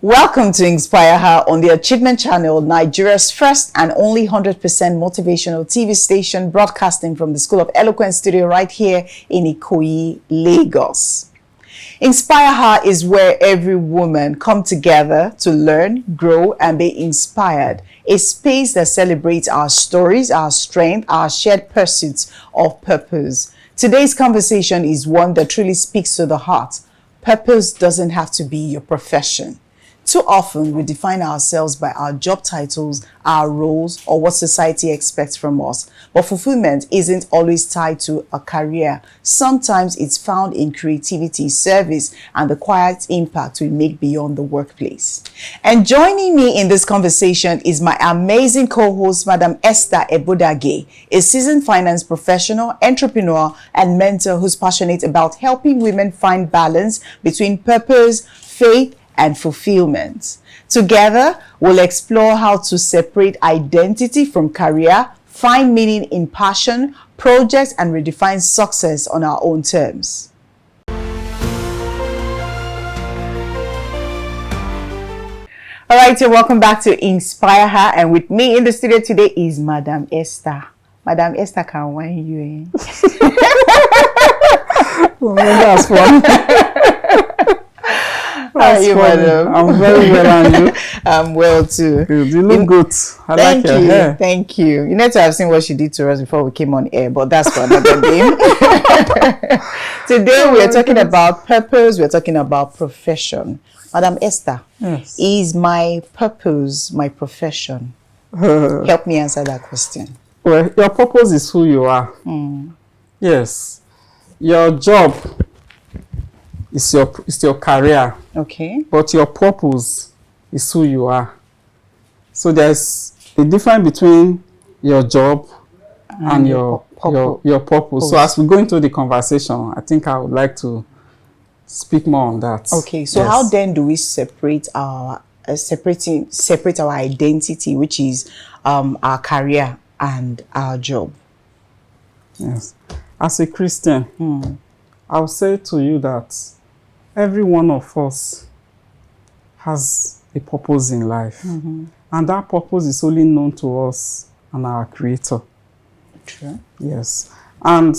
Welcome to InspireHER on the Achievement Channel, Nigeria's first and only 100% motivational TV station, broadcasting from the School of Eloquence studio right here in Ikoyi, Lagos. InspireHER is where every woman come together to learn, grow, and be inspired. A space that celebrates our stories, our strength, our shared pursuits of purpose. Today's conversation is one that truly speaks to the heart. Purpose doesn't have to be your profession. Too often, we define ourselves by our job titles, our roles, or what society expects from us. But fulfillment isn't always tied to a career. Sometimes it's found in creativity, service, and the quiet impact we make beyond the workplace. And joining me in this conversation is my amazing co-host, Madam Esther Evbodaghe, a seasoned finance professional, entrepreneur, and mentor who's passionate about helping women find balance between purpose, faith, and fulfillment. Together, we'll explore how to separate identity from career, find meaning in passion, projects, and redefine success on our own terms. All right, so welcome back to InspireHER, and with me in the studio today is Madam Esther. Madam Esther, can wine you? Oh, that's fun. How are you, madam? I'm very well, and you? I'm well too. You look good. I like your hair. Thank you. You need to have seen what she did to us before we came on air, but that's for another day. Today we are talking about purpose. We're talking about profession. Madam Esther, Yes. is my purpose my profession? Help me answer that question. Well, your purpose is who you are. Yes. Your job is your career. Okay. But your purpose is who you are. So there's a difference between your job and your purpose. So as we go into the conversation, I think I would like to speak more on that. Okay. So yes. how then do we separate our identity, which is our career and our job? Yes. As a Christian, I'll say to you that every one of us has a purpose in life. And that purpose is only known to us and our Creator. True. Yes. And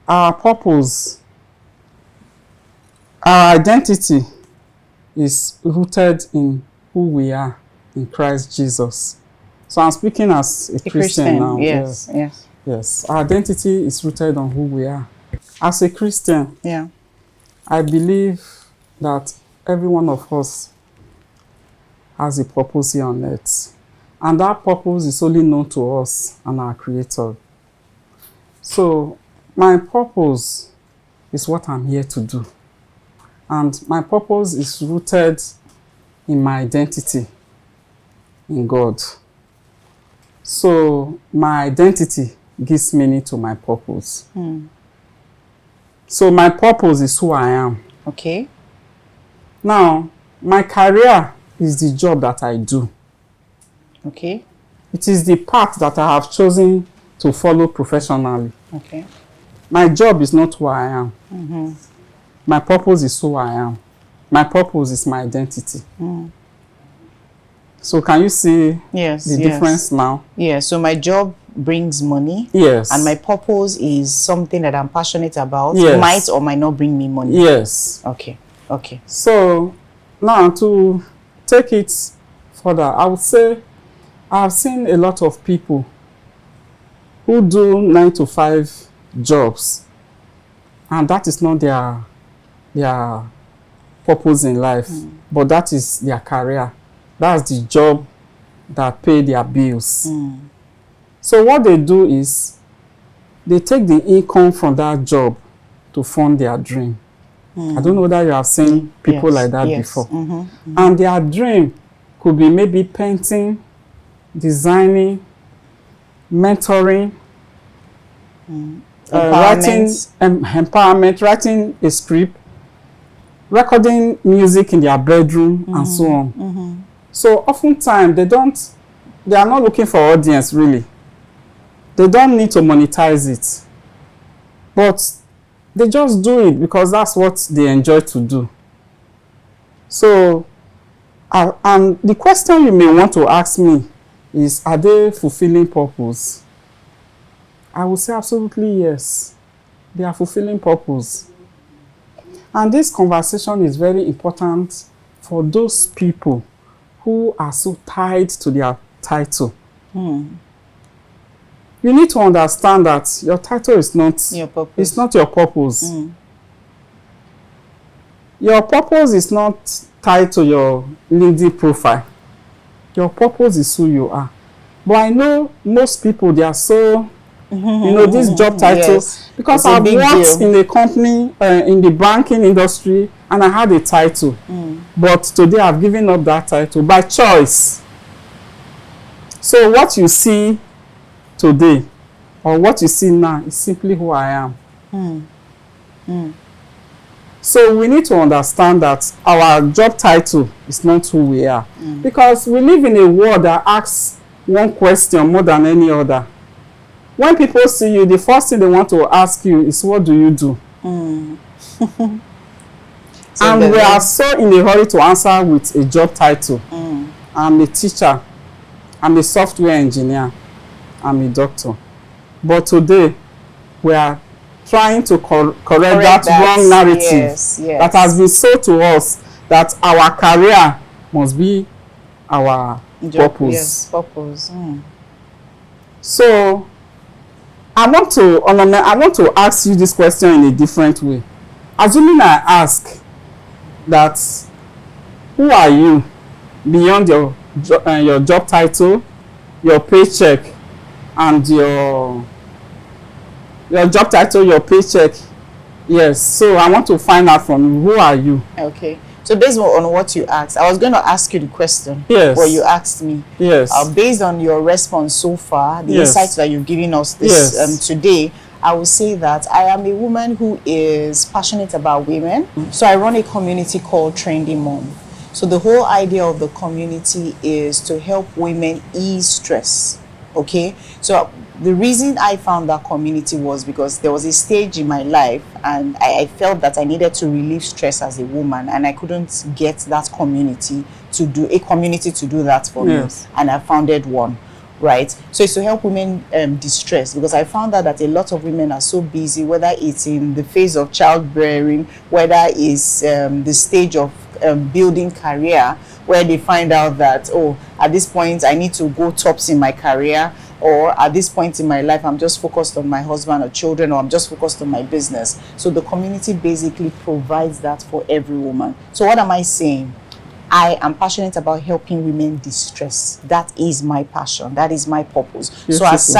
our purpose, our identity is rooted in who we are in Christ Jesus. So I'm speaking as a Christian now. Yes. Yes. Our identity is rooted on who we are. As a Christian, Yeah. I believe that every one of us has a purpose here on earth. And that purpose is only known to us and our Creator. So my purpose is what I'm here to do. And my purpose is rooted in my identity in God. So my identity gives meaning to my purpose. So my purpose is who I am. Okay. Now, my career is the job that I do. Okay. It is the path that I have chosen to follow professionally. Okay. My job is not who I am. My purpose is who I am. My purpose is my identity. So can you see the difference now? Yeah, so my job brings money. Yes. And my purpose is something that I'm passionate about. Yes. Might or might not bring me money. Yes. Okay. Okay. So now to take it further, I would say I've seen a lot of people who do 9-to-5 jobs, and that is not their purpose in life, but that is their career. That's the job that pay their bills. So what they do is they take the income from that job to fund their dream. I don't know whether you have seen people like that before. And their dream could be maybe painting, designing, mentoring, writing empowerment, writing a script, recording music in their bedroom, and so on. So oftentimes they are not looking for audience really. They don't need to monetize it. But they just do it because that's what they enjoy to do. So And the question you may want to ask me is, are they fulfilling purpose? I will say absolutely yes. They are fulfilling purpose. And this conversation is very important for those people who are so tied to their title. You need to understand that your title is not your purpose. It's not your purpose. Your purpose is not tied to your LinkedIn profile. Your purpose is who you are. But I know most people, they are so, this job title, yes. because I've worked in a company, in the banking industry, and I had a title. But today I've given up that title by choice. So what you see today, or what you see now, is simply who I am. So we need to understand that our job title is not who we are. Because we live in a world that asks one question more than any other. When people see you, the first thing they want to ask you is, what do you do? And we are so in a hurry to answer with a job title. I'm a teacher. I'm a software engineer. I'm a doctor. But today, we are trying to correct that wrong narrative that has been sold to us, that our career must be our purpose. Yes, purpose. So I want to ask you this question in a different way. Assuming I ask that, who are you beyond your job title, your paycheck, and your job title, your paycheck? Yes. So I want to find out from you, who are you? Okay. So based on what you asked, I was going to ask you the question. Yes. What you asked me. Yes. Based on your response so far, the insights that you've given us this today, I will say that I am a woman who is passionate about women. So I run a community called Trendy Mom. So the whole idea of the community is to help women ease stress. Okay. So the reason I found that community was because there was a stage in my life and I felt that I needed to relieve stress as a woman, and I couldn't get that community to do that for me. And I founded one. Right, so it's to help women distress, because I found out that a lot of women are so busy, whether it's in the phase of childbearing, whether it's the stage of building career, where they find out that, oh, at this point I need to go tops in my career, or at this point in my life I'm just focused on my husband or children, or I'm just focused on my business. So the community basically provides that for every woman. So what am I saying? I am passionate about helping women distress. That is my passion. That is my purpose. Beautiful. So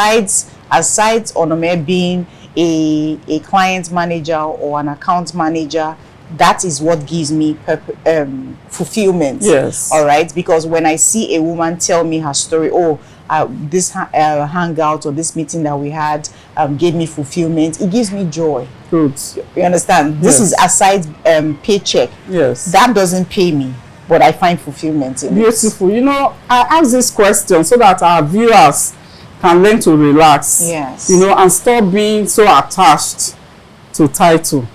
aside Onome being a client manager or an account manager, that is what gives me fulfillment. Yes. All right. Because when I see a woman tell me her story, this hangout or this meeting that we had gave me fulfillment, it gives me joy. Good. You understand? This is aside paycheck. Yes. That doesn't pay me, but I find fulfillment in Beautiful. You know, I ask this question so that our viewers can learn to relax. Yes. You know, and stop being so attached to title.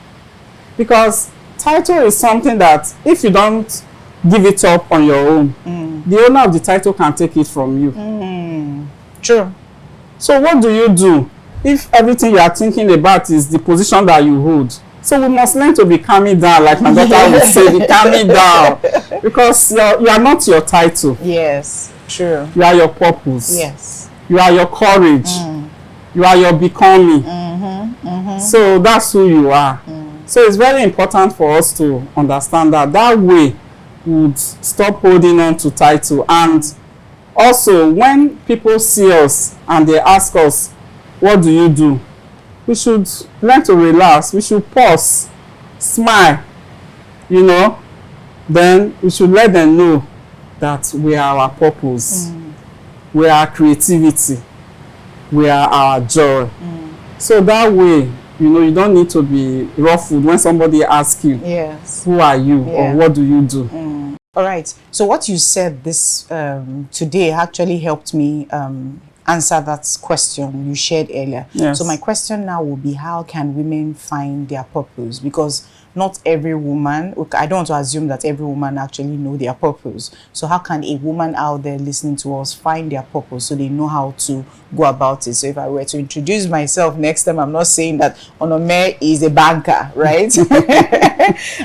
Because title is something that if you don't give it up on your own, the owner of the title can take it from you. True. So what do you do if everything you are thinking about is the position that you hold? So we must learn to be calming down, like my daughter would say, be calming down. Because you are not your title. Yes, true. You are your purpose. Yes. You are your courage. You are your becoming. So that's who you are. So it's very important for us to understand that. That way we would stop holding on to title. And also, when people see us and they ask us, what do you do? We should learn to relax. We should pause, smile, you know. Then we should let them know that we are our purpose. We are our creativity. We are our joy. So that way, you know, you don't need to be ruffled when somebody asks you, who are you, or what do you do? All right. So what you said this today actually helped me answer that question you shared earlier. Yes. So my question now will be, how can women find their purpose? Because not every woman, I don't want to assume that every woman actually know their purpose. So how can a woman out there listening to us find their purpose so they know how to go about it? So if I were to introduce myself next time, I'm not saying that Onome is a banker, right?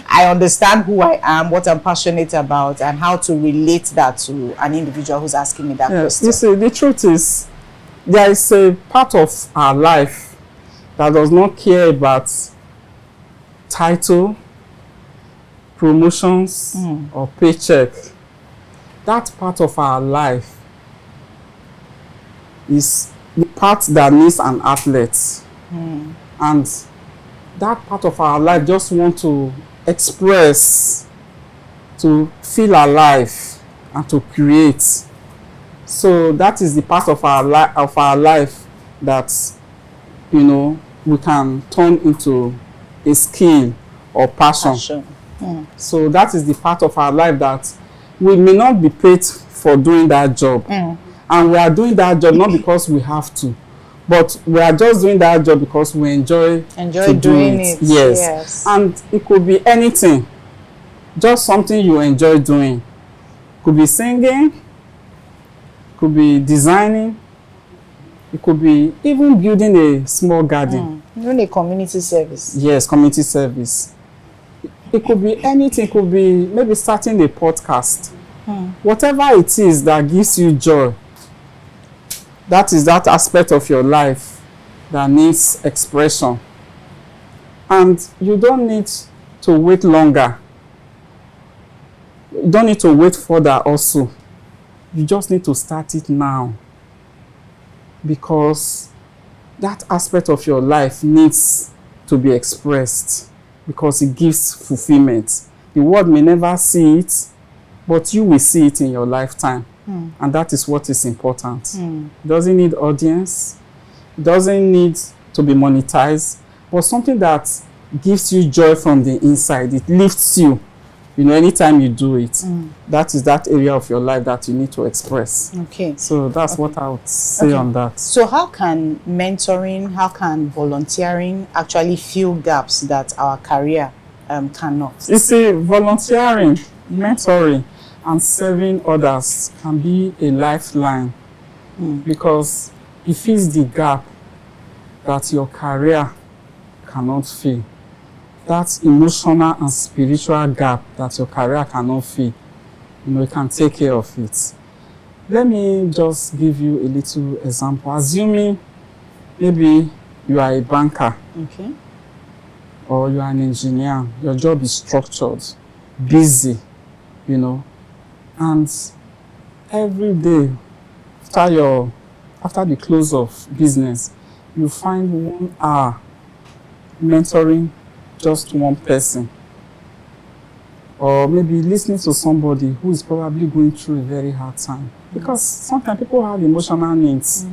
I understand who I am, what I'm passionate about, and how to relate that to an individual who's asking me that question. You see, the truth is, there is a part of our life that does not care about title, promotions, or paycheck. That part of our life is the part that needs an outlet. And that part of our life just want to express, to feel alive, and to create. So that is the part of our life that, you know, we can turn into a skill or passion. So that is the part of our life that we may not be paid for doing that job. And we are doing that job not because we have to, but we are just doing that job because we enjoy doing it. Yes. And it could be anything, just something you enjoy doing. Could be singing, could be designing, it could be even building a small garden. Even a community service. Yes, community service. It could be anything. It could be maybe starting a podcast. Whatever it is that gives you joy, that is that aspect of your life that needs expression. And you don't need to wait longer. You don't need to wait further also. You just need to start it now. Because that aspect of your life needs to be expressed, because it gives fulfillment. The world may never see it, but you will see it in your lifetime. And that is what is important. It doesn't need audience. It doesn't need to be monetized, but something that gives you joy from the inside. It lifts you. You know, anytime you do it, that is that area of your life that you need to express. Okay. So that's what I would say on that. So how can mentoring, how can volunteering actually fill gaps that our career cannot? You see, volunteering, mentoring, and serving others can be a lifeline, because it fills the gap that your career cannot fill. That emotional and spiritual gap that your career cannot fill, you know, you can take care of it. Let me just give you a little example. Assuming maybe you are a banker, or you are an engineer, your job is structured, busy, you know, and every day after the close of business, you find 1 hour mentoring just one person, or maybe listening to somebody who is probably going through a very hard time, because sometimes people have emotional needs.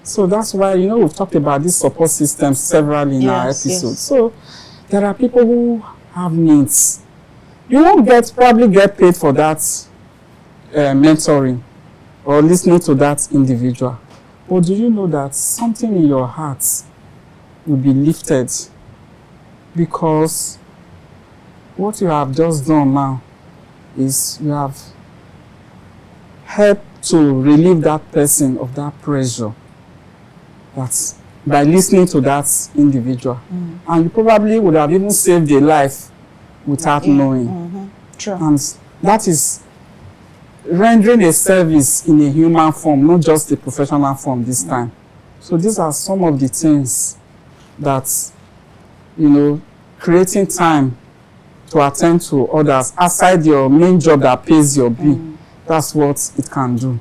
So that's why, you know, we've talked about this support system several in our episodes. So there are people who have needs. You won't probably get paid for that mentoring or listening to that individual, but do you know that something in your heart will be lifted, because what you have just done now is you have helped to relieve that person of that pressure, that's by listening to that individual. And you probably would have even saved a life without knowing. And that is rendering a service in a human form, not just a professional form this time. So these are some of the things that, you know, creating time to attend to others outside your main job that pays your bill, that's what it can do.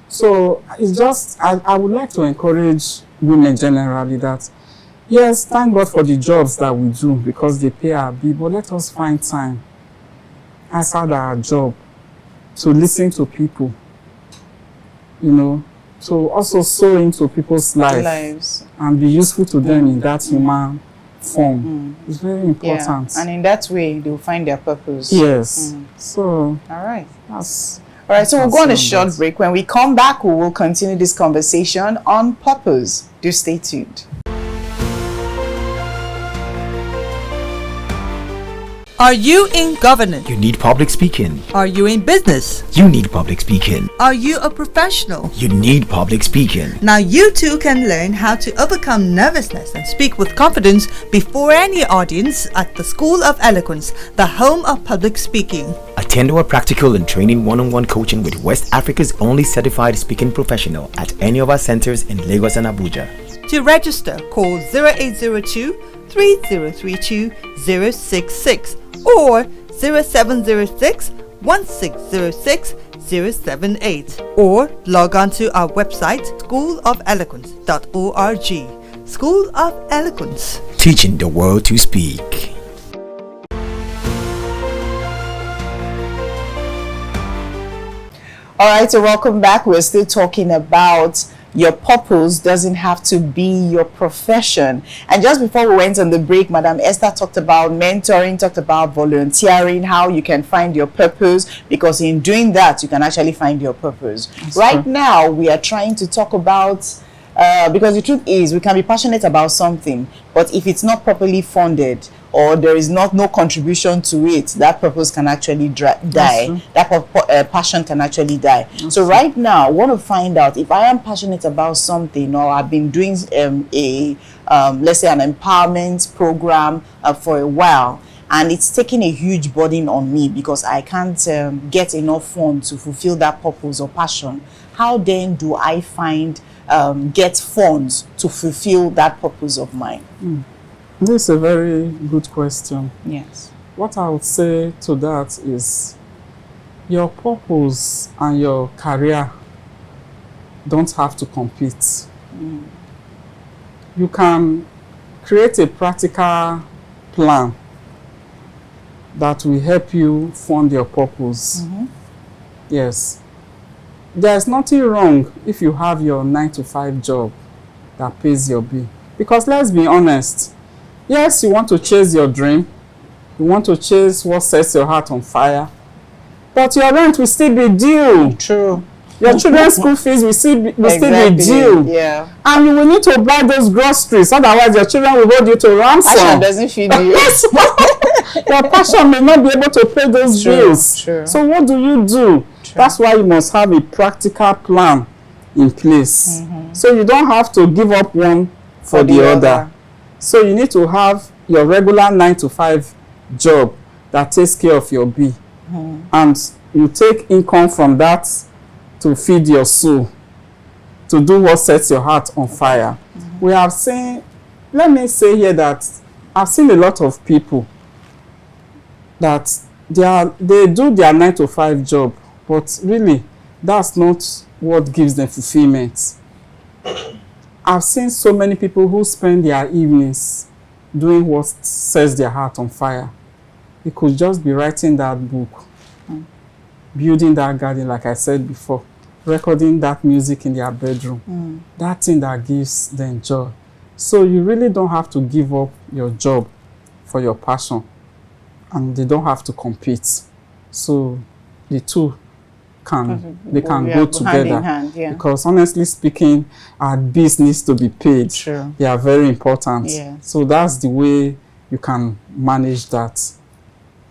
So it's just, I would like to encourage women generally that, yes, thank God for the jobs that we do because they pay our bill, but let us find time outside our job to listen to people, you know, to also sow into people's lives and be useful to them in that human form. It's very important. And in that way, they'll find their purpose. Yes. So, all right. That's All right, so we'll go on a short break. When we come back, we will continue this conversation on purpose. Do stay tuned. Are you in governance? You need public speaking. Are you in business? You need public speaking. Are you a professional? You need public speaking. Now you too can learn how to overcome nervousness and speak with confidence before any audience at the School of Eloquence, the home of public speaking. Attend our practical and training one-on-one coaching with West Africa's only certified speaking professional at any of our centers in Lagos and Abuja. To register, call 0802 3032 066 or 0706 1606 078 or log on to our website schoolofeloquence.org. School of Eloquence, teaching the world to speak. All right, so welcome back. We're still talking about your purpose doesn't have to be your profession. And just before we went on the break, Madam Esther talked about mentoring, talked about volunteering, how you can find your purpose, because in doing that, you can actually find your purpose. Right now, we are trying to talk about, because the truth is, we can be passionate about something, but if it's not properly funded, or there is no contribution to it, that purpose can actually die. That passion can actually die. So right now, I want to find out if I am passionate about something, or I've been doing let's say an empowerment program for a while, and it's taking a huge burden on me because I can't get enough funds to fulfill that purpose or passion. How then do I get funds to fulfill that purpose of mine? This is a very good question. Yes. What I would say to that is your purpose and your career don't have to compete. You can create a practical plan that will help you fund your purpose. Yes. There's nothing wrong if you have your 9-to-5 job that pays your bill. Because let's be honest, yes, you want to chase your dream. You want to chase what sets your heart on fire. But your rent will still be due. True. Your children's school fees will still be due. Yeah. And you will need to buy those groceries. Otherwise, your children will hold you to ransom. Passion doesn't feed you. Your passion may not be able to pay those bills. True. So what do you do? That's why you must have a practical plan in place. So you don't have to give up one for the other. So you need to have your regular 9-to-5 job that takes care of your bill. And you take income from that to feed your soul, to do what sets your heart on fire. We have seen, let me say here that I've seen a lot of people that they do their 9-to-5 job, but really that's not what gives them fulfillment. I've seen so many people who spend their evenings doing what sets their heart on fire. It could just be writing that book, building that garden, like I said before, recording that music in their bedroom, that thing that gives them joy. So you really don't have to give up your job for your passion, and they don't have to compete. So the two can go together, hand in hand, because honestly speaking, our bills needs to be paid. True. They are very important. Yeah. So that's the way you can manage that.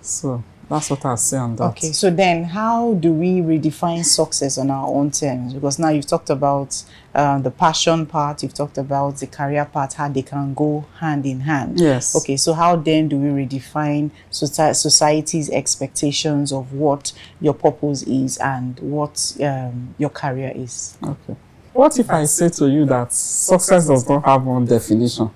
So that's what I say on that. Okay, so then how do we redefine success on our own terms? Because now you've talked about the passion part, you've talked about the career part, how they can go hand in hand. Yes. Okay, so how then do we redefine society's expectations of what your purpose is and what your career is? Okay. What if I say to you that success does not have one definition?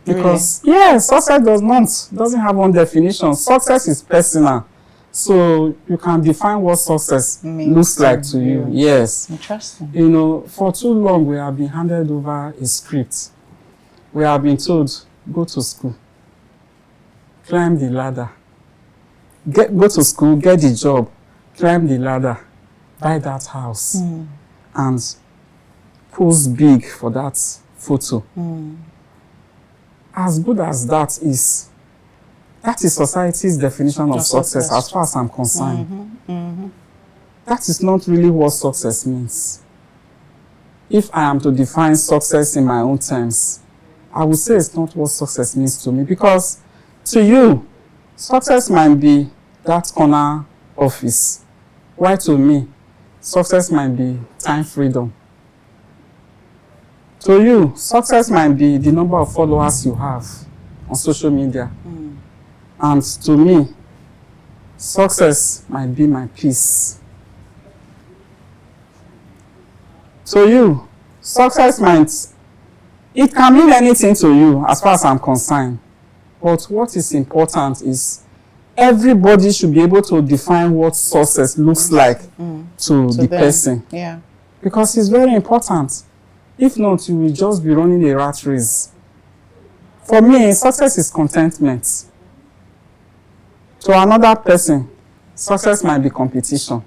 Because, yes, success doesn't have one definition. Success is personal. So you can define what success looks like to you. Yes. Interesting. You know, for too long, we have been handed over a script. We have been told, go to school, climb the ladder, go to school, get the job, climb the ladder, buy that house, and pose big for that photo. As good as that is society's definition of success as far as I'm concerned. that is not really what success means. If I am to define success in my own terms, I would say it's not what success means to me, because to you, success might be that corner office. Why to me, success might be time freedom. To you, success might be the number of followers you have on social media. And to me, success might be my peace. To you, success it can mean anything to you as far as I'm concerned. But what is important is everybody should be able to define what success looks like to the person. Yeah. Because it's very important. If not, you will just be running a rat race. For me, success is contentment. To another person, success might be competition.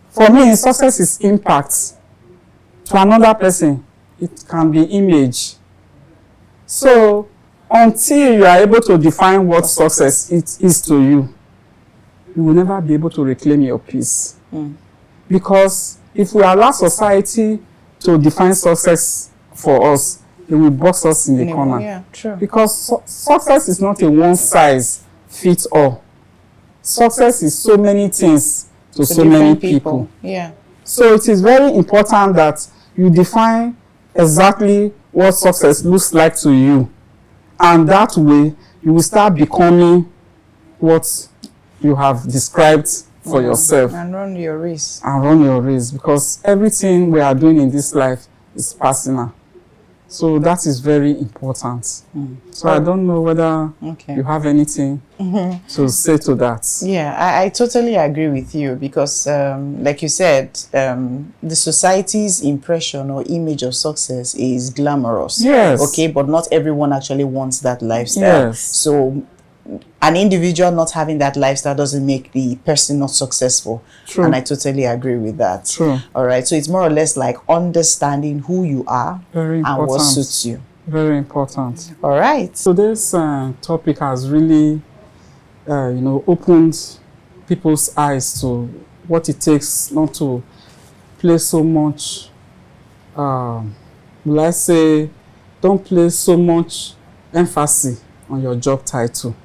For me, success is impact. To another person, it can be image. So, until you are able to define what success it is to you, you will never be able to reclaim your peace. Because if we allow society to define success for us, it will box us in the corner. Yeah, true. Because success is not a one-size-fits-all. Success is so many things to so many people. Yeah. So it is very important that you define exactly what success looks like to you. And that way, you will start becoming what you have described for yourself. And run your race. And run your race. Because everything we are doing in this life is personal. So that is very important. So I don't know whether you have anything to say to that. Yeah, I totally agree with you, because like you said, the society's impression or image of success is glamorous. Yes. Okay, but not everyone actually wants that lifestyle. Yes. So an individual not having that lifestyle doesn't make the person not successful. True. And I totally agree with that. True. All right. So it's more or less like understanding who you are Very important. and what suits you. Very important. All right. So this topic has really, opened people's eyes to what it takes not to place so much, let's say, don't place so much emphasis on your job title.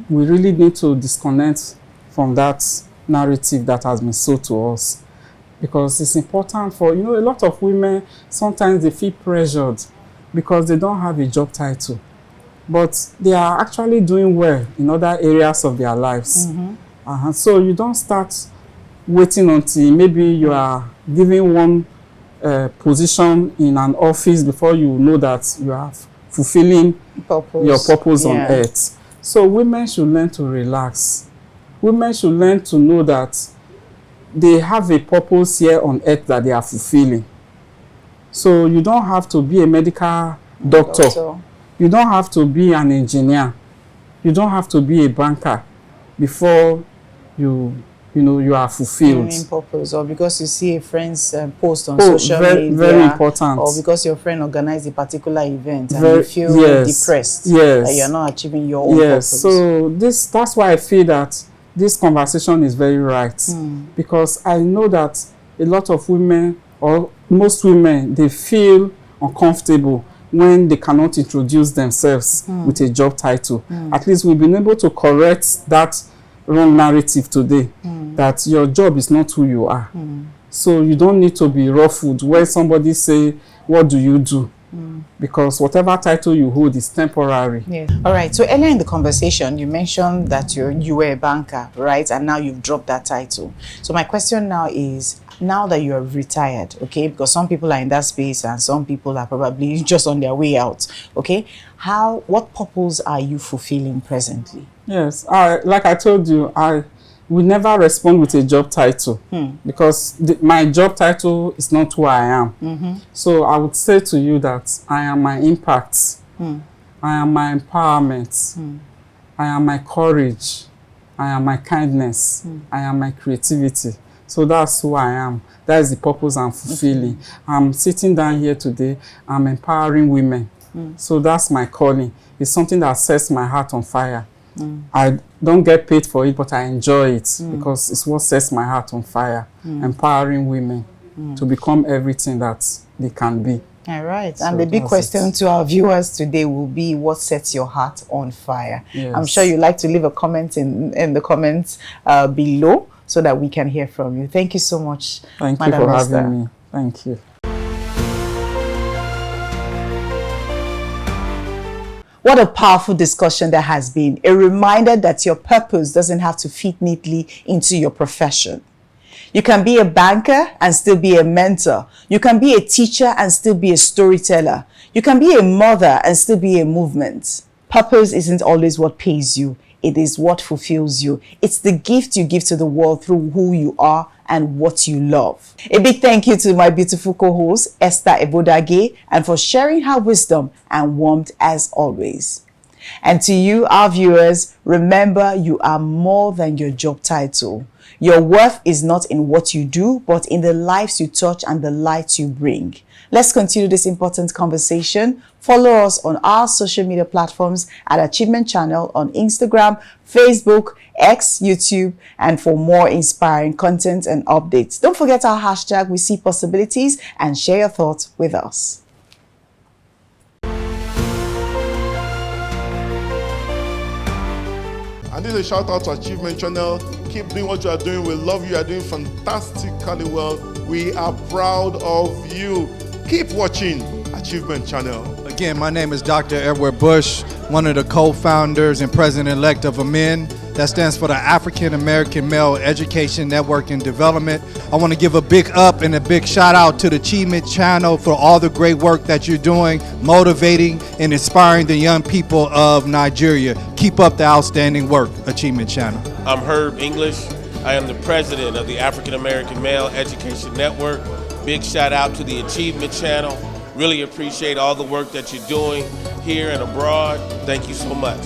We really need to disconnect from that narrative that has been sold to us, because it's important for, a lot of women, sometimes they feel pressured because they don't have a job title, but they are actually doing well in other areas of their lives. So you don't start waiting until maybe you are given one position in an office before you know that you are fulfilling your purpose on earth. So women should learn to relax. Women should learn to know that they have a purpose here on earth that they are fulfilling. So you don't have to be a medical doctor. You don't have to be an engineer. You don't have to be a banker before you are fulfilled. Purpose, or because you see a friend's post on social media, very important, or because your friend organized a particular event and you feel depressed that you're not achieving your own purpose. So that's why I feel that this conversation is very right, because I know that a lot of women, or most women, they feel uncomfortable when they cannot introduce themselves with a job title. At least we've been able to correct that wrong narrative today, that your job is not who you are. So you don't need to be ruffled when somebody say, what do you do? Because whatever title you hold is temporary. All right. So earlier in the conversation, you mentioned that you were a banker, right? And now you've dropped that title. So my question now is, now that you are retired, okay, because some people are in that space and some people are probably just on their way out, okay, what purpose are you fulfilling presently? Yes, like I told you, I will never respond with a job title, because my job title is not who I am. So I would say to you that I am my impact, I am my empowerment, I am my courage, I am my kindness, I am my creativity. So that's who I am. That is the purpose I'm fulfilling. I'm sitting down here today, I'm empowering women. So that's my calling. It's something that sets my heart on fire. I don't get paid for it, but I enjoy it because it's what sets my heart on fire, empowering women to become everything that they can be. All right. So and the big that's question it. to our viewers today will be, what sets your heart on fire? Yes. I'm sure you'd like to leave a comment in the comments below so that we can hear from you. Thank you so much, Thank you Madam for Esther. having me. Thank you. What a powerful discussion there has been. A reminder that your purpose doesn't have to fit neatly into your profession. You can be a banker and still be a mentor. You can be a teacher and still be a storyteller. You can be a mother and still be a movement. Purpose isn't always what pays you. It is what fulfills you. It's the gift you give to the world through who you are and what you love. A big thank you to my beautiful co-host, Esther Evbodaghe, and for sharing her wisdom and warmth as always. And to you, our viewers, remember you are more than your job title. Your worth is not in what you do, but in the lives you touch and the light you bring. Let's continue this important conversation. Follow us on our social media platforms at Achievement Channel on Instagram, Facebook, X, YouTube, and for more inspiring content and updates. Don't forget our hashtag, We See Possibilities, and share your thoughts with us. And this is a shout out to Achievement Channel. Keep doing what you are doing. We love you. You are doing fantastically well. We are proud of you. Keep watching Achievement Channel. Again, my name is Dr. Edward Bush, one of the co-founders and president-elect of AMEN. That stands for the African American Male Education Network and Development. I want to give a big up and a big shout out to the Achievement Channel for all the great work that you're doing, motivating and inspiring the young people of Nigeria. Keep up the outstanding work, Achievement Channel. I'm Herb English. I am the president of the African American Male Education Network. Big shout out to the Achievement Channel. Really appreciate all the work that you're doing here and abroad. Thank you so much.